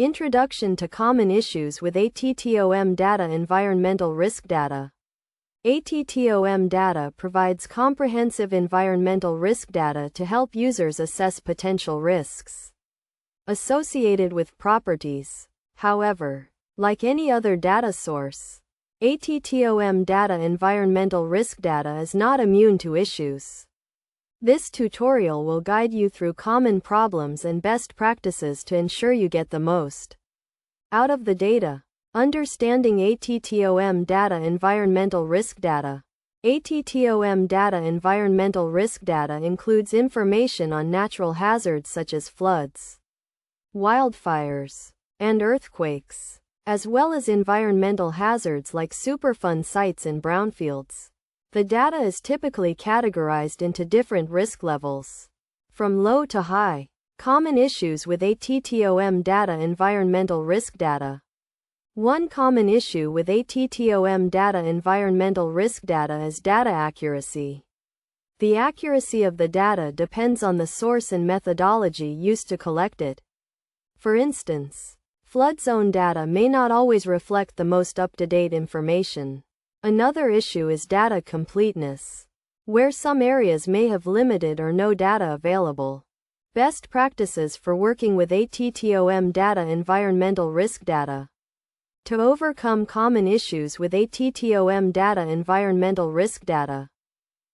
Introduction to Common Issues with ATTOM Data. Environmental Risk Data. ATTOM Data provides comprehensive environmental risk data to help users assess potential risks associated with properties. However, like any other data source, ATTOM Data environmental risk data is not immune to issues. This tutorial will guide you through common problems and best practices to ensure you get the most out of the data. Understanding ATTOM Data. Environmental Risk Data. ATTOM Data environmental risk data includes information on natural hazards such as floods, wildfires, and earthquakes, as well as environmental hazards like Superfund sites and brownfields. The data is typically categorized into different risk levels, from low to high. Common issues with ATTOM Data. Environmental risk data. One common issue with ATTOM Data environmental risk data is data accuracy. The accuracy of the data depends on the source and methodology used to collect it. For instance, flood zone data may not always reflect the most up-to-date information. Another issue is data completeness, where some areas may have limited or no data available. Best practices for working with ATTOM Data. Environmental risk data. To overcome common issues with ATTOM Data. Environmental risk data,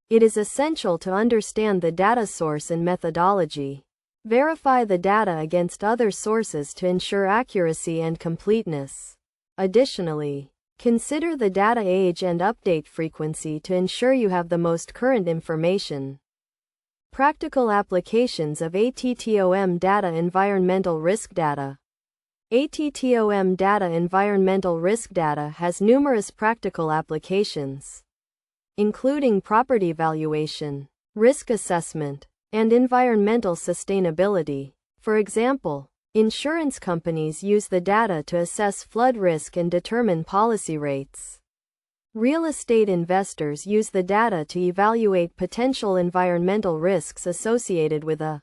it is essential to understand the data source and methodology. Verify the data against other sources to ensure accuracy and completeness. Additionally, consider the data age and update frequency to ensure you have the most current information. Practical applications of ATTOM Data. Environmental risk data. ATTOM Data environmental risk data has numerous practical applications, including property valuation, risk assessment, and environmental sustainability. For example, insurance companies use the data to assess flood risk and determine policy rates. Real estate investors use the data to evaluate potential environmental risks associated with a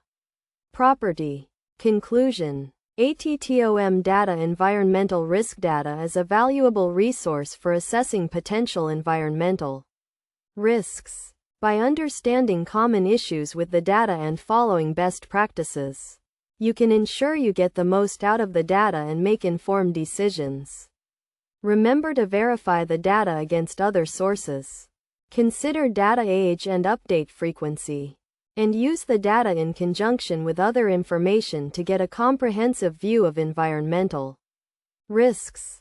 property. Conclusion: ATTOM Data environmental risk data is a valuable resource for assessing potential environmental risks. By understanding common issues with the data and following best practices, you can ensure you get the most out of the data and make informed decisions. Remember to verify the data against other sources. Consider data age and update frequency, and use the data in conjunction with other information to get a comprehensive view of environmental risks.